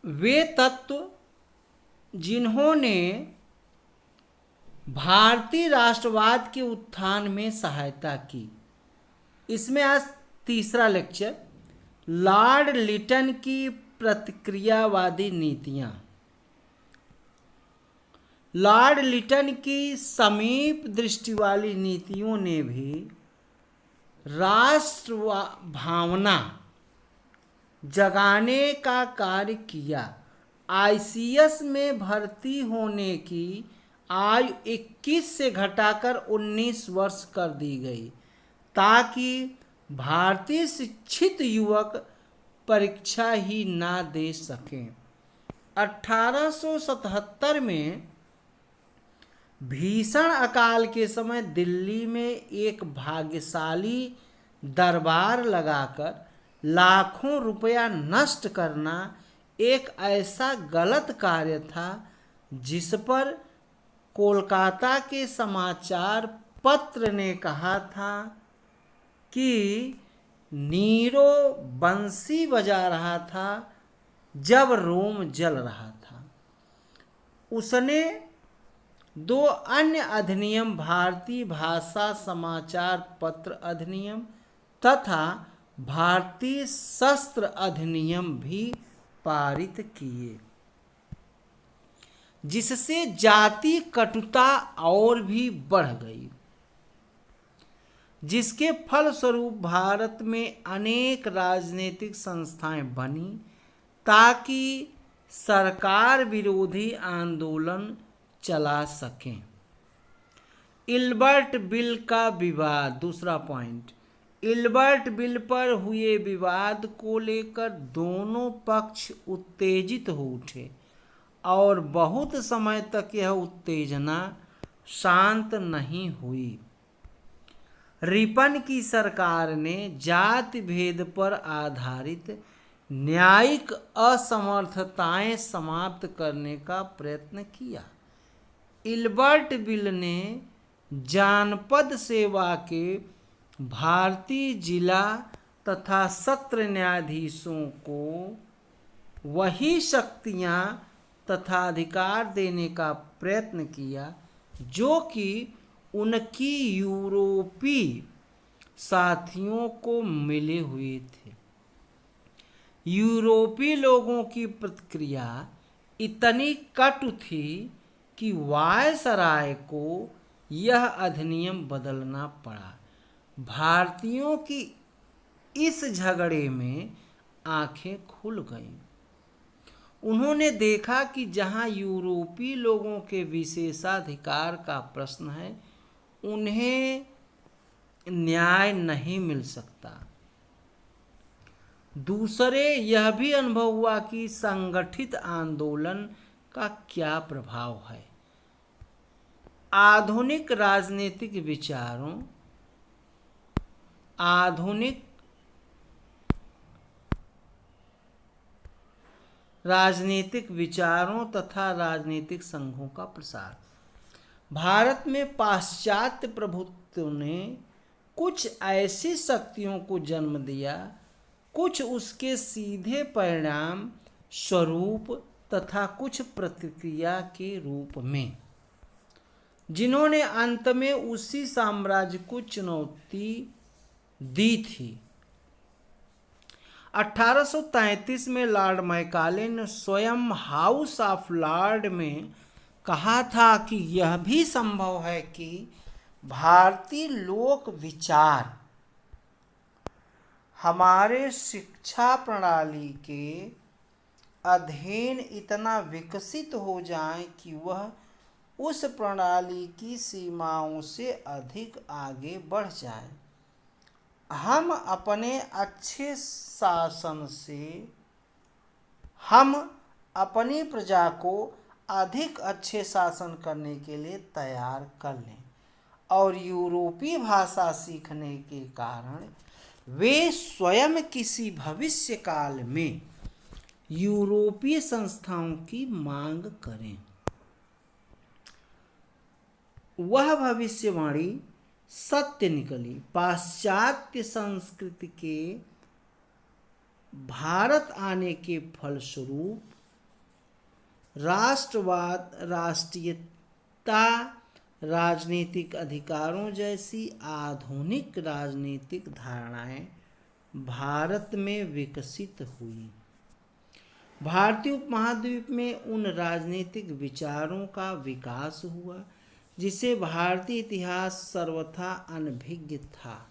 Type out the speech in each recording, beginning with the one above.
वे तत्व जिन्होंने भारतीय राष्ट्रवाद के उत्थान में सहायता की। इसमें आज तीसरा लेक्चर, लॉर्ड लिटन की प्रतिक्रियावादी नीतियां। लॉर्ड लिटन की समीप दृष्टि वाली नीतियों ने भी राष्ट्र भावना जगाने का कार्य किया। आईसीएस में भर्ती होने की आयु 21 से घटाकर 19 वर्ष कर दी गई ताकि भारतीय शिक्षित युवक परीक्षा ही ना दे सकें। 1877 में भीषण अकाल के समय दिल्ली में एक भाग्यशाली दरबार लगाकर लाखों रुपया नष्ट करना एक ऐसा गलत कार्य था जिस पर कोलकाता के समाचार पत्र ने कहा था कि नीरो बंसी बजा रहा था जब रोम जल रहा था। उसने 2 अन्य अधिनियम, भारतीय भाषा समाचार पत्र अधिनियम तथा भारतीय शस्त्र अधिनियम भी पारित किए, जिससे जाति कटुता और भी बढ़ गई, जिसके फलस्वरूप भारत में अनेक राजनीतिक संस्थाएं बनी ताकि सरकार विरोधी आंदोलन चला सकें। इल्बर्ट बिल का विवाद, दूसरा पॉइंट, इल्बर्ट बिल पर हुए विवाद को लेकर दोनों पक्ष उत्तेजित हो उठे और बहुत समय तक यह उत्तेजना शांत नहीं हुई। रिपन की सरकार ने जाति भेद पर आधारित न्यायिक असमर्थताएं समाप्त करने का प्रयत्न किया। इल्बर्ट बिल ने जानपद सेवा के भारतीय जिला तथा सत्र न्यायाधीशों को वही शक्तियां तथा अधिकार देने का प्रयत्न किया जो कि उनकी यूरोपीय साथियों को मिले हुए थे। यूरोपीय लोगों की प्रतिक्रिया इतनी कटु थी कि वायसराय को यह अधिनियम बदलना पड़ा। भारतीयों की इस झगड़े में आंखें खुल गईं। उन्होंने देखा कि जहां यूरोपीय लोगों के विशेषाधिकार का प्रश्न है, उन्हें न्याय नहीं मिल सकता। दूसरे यह भी अनुभव हुआ कि संगठित आंदोलन का क्या प्रभाव है। आधुनिक राजनीतिक विचारों तथा राजनीतिक संघों का प्रसार। भारत में पाश्चात्य प्रभुत्व ने कुछ ऐसी शक्तियों को जन्म दिया, कुछ उसके सीधे परिणाम स्वरूप तथा कुछ प्रतिक्रिया के रूप में, जिन्होंने अंत में उसी साम्राज्य को चुनौती दी थी। 1833 में लॉर्ड मैकाले ने स्वयं हाउस ऑफ लॉर्ड में कहा था कि यह भी संभव है कि भारतीय लोक विचार हमारे शिक्षा प्रणाली के अधीन इतना विकसित हो जाए कि वह उस प्रणाली की सीमाओं से अधिक आगे बढ़ जाए। हम अपने अच्छे शासन से हम अपनी प्रजा को अधिक अच्छे शासन करने के लिए तैयार कर लें और यूरोपीय भाषा सीखने के कारण वे स्वयं किसी भविष्य काल में यूरोपीय संस्थाओं की मांग करें। वह भविष्यवाणी सत्य निकली। पाश्चात्य संस्कृति के भारत आने के फलस्वरूप राष्ट्रवाद, राष्ट्रीयता, राजनीतिक अधिकारों जैसी आधुनिक राजनीतिक धारणाएं भारत में विकसित हुई। भारतीय उपमहाद्वीप में उन राजनीतिक विचारों का विकास हुआ जिसे भारतीय इतिहास सर्वथा अनभिज्ञ था।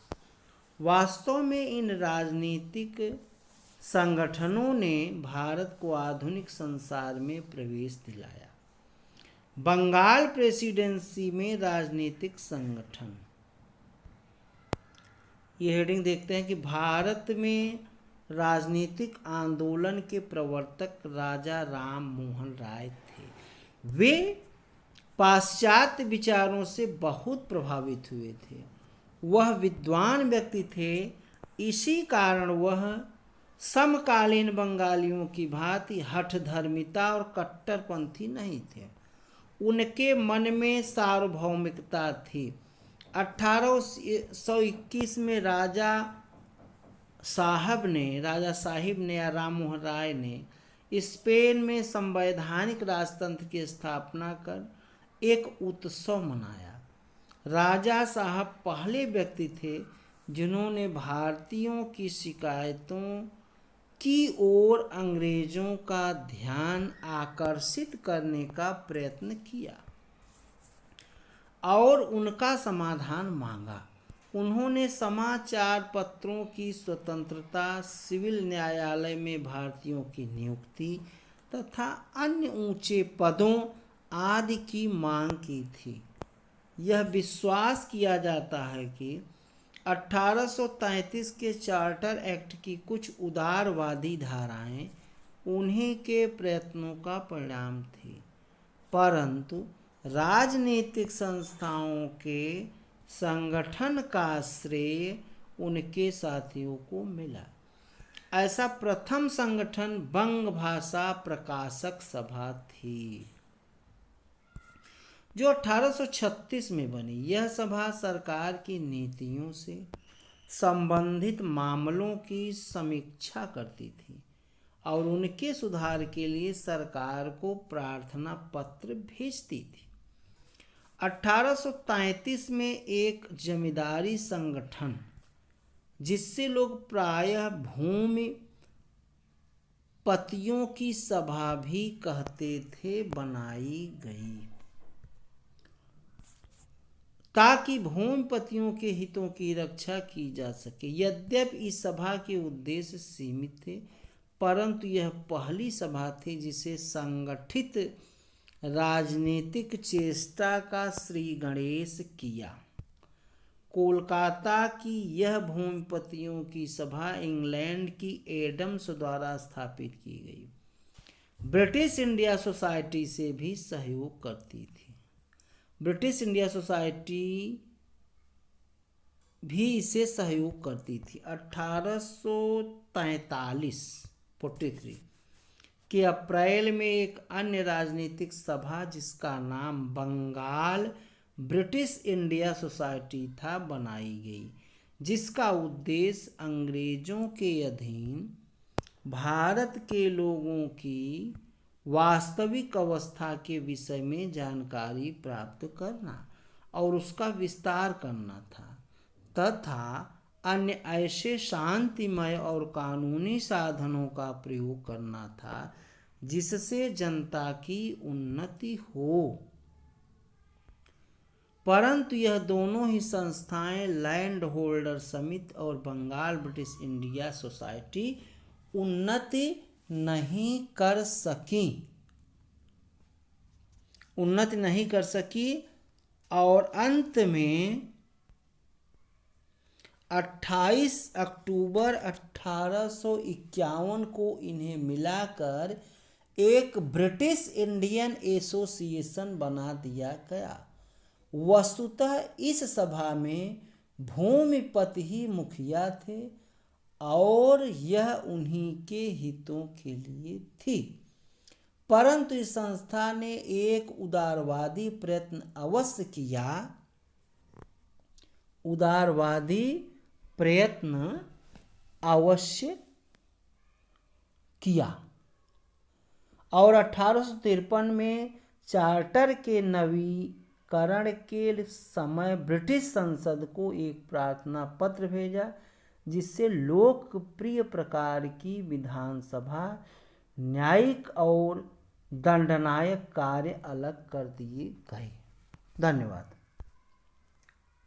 वास्तव में इन राजनीतिक संगठनों ने भारत को आधुनिक संसार में प्रवेश दिलाया। बंगाल प्रेसिडेंसी में राजनीतिक संगठन, ये हेडिंग देखते हैं कि भारत में राजनीतिक आंदोलन के प्रवर्तक राजा राम मोहन राय थे। वे पाश्चात्य विचारों से बहुत प्रभावित हुए थे। वह विद्वान व्यक्ति थे, इसी कारण वह समकालीन बंगालियों की भांति हठधर्मिता और कट्टरपंथी नहीं थे। उनके मन में सार्वभौमिकता थी। 1821 में राजा साहब ने या राम मोहन राय ने स्पेन में संवैधानिक राजतंत्र की स्थापना कर एक उत्सव मनाया। राजा साहब पहले व्यक्ति थे जिन्होंने भारतीयों की शिकायतों की ओर अंग्रेजों का ध्यान आकर्षित करने का प्रयत्न किया और उनका समाधान मांगा। उन्होंने समाचार पत्रों की स्वतंत्रता, सिविल न्यायालय में भारतीयों की नियुक्ति तथा अन्य ऊंचे पदों आदि की मांग की थी। यह विश्वास किया जाता है कि 1833 के चार्टर एक्ट की कुछ उदारवादी धाराएं उन्हीं के प्रयत्नों का परिणाम थी, परंतु राजनीतिक संस्थाओं के संगठन का श्रेय उनके साथियों को मिला। ऐसा प्रथम संगठन बंग भाषा प्रकाशक सभा थी, जो 1836 में बनी। यह सभा सरकार की नीतियों से संबंधित मामलों की समीक्षा करती थी और उनके सुधार के लिए सरकार को प्रार्थना पत्र भेजती थी। 1833 में एक जमींदारी संगठन, जिससे लोग प्रायः भूमि पतियों की सभा भी कहते थे, बनाई गई ताकि भूमिपतियों के हितों की रक्षा की जा सके। यद्यपि इस सभा के उद्देश्य सीमित थे, परंतु यह पहली सभा थी जिसे संगठित राजनीतिक चेष्टा का श्री गणेश किया। कोलकाता की यह भूमिपतियों की सभा इंग्लैंड की एडम्स द्वारा स्थापित की गई। ब्रिटिश इंडिया सोसाइटी से भी सहयोग करती थी। ब्रिटिश इंडिया सोसाइटी भी इसे सहयोग करती थी। 1843 के अप्रैल में एक अन्य राजनीतिक सभा, जिसका नाम बंगाल ब्रिटिश इंडिया सोसाइटी था, बनाई गई, जिसका उद्देश्य अंग्रेजों के अधीन भारत के लोगों की वास्तविक अवस्था के विषय में जानकारी प्राप्त करना और उसका विस्तार करना था तथा अन्य ऐसे शांतिमय और कानूनी साधनों का प्रयोग करना था जिससे जनता की उन्नति हो। परंतु यह दोनों ही संस्थाएं, लैंड होल्डर समिति और बंगाल ब्रिटिश इंडिया सोसाइटी, उन्नति नहीं कर सकी और अंत में 28 अक्टूबर 1851 को इन्हें मिलाकर एक ब्रिटिश इंडियन एसोसिएशन बना दिया गया। वस्तुतः इस सभा में भूमिपति ही मुखिया थे और यह उन्हीं के हितों के लिए थी, परंतु इस संस्था ने एक उदारवादी प्रयत्न अवश्य किया और 1853 में चार्टर के नवीकरण के समय ब्रिटिश संसद को एक प्रार्थना पत्र भेजा, जिससे लोकप्रिय प्रकार की विधानसभा न्यायिक और दंडनायक कार्य अलग कर दिए गए। धन्यवाद।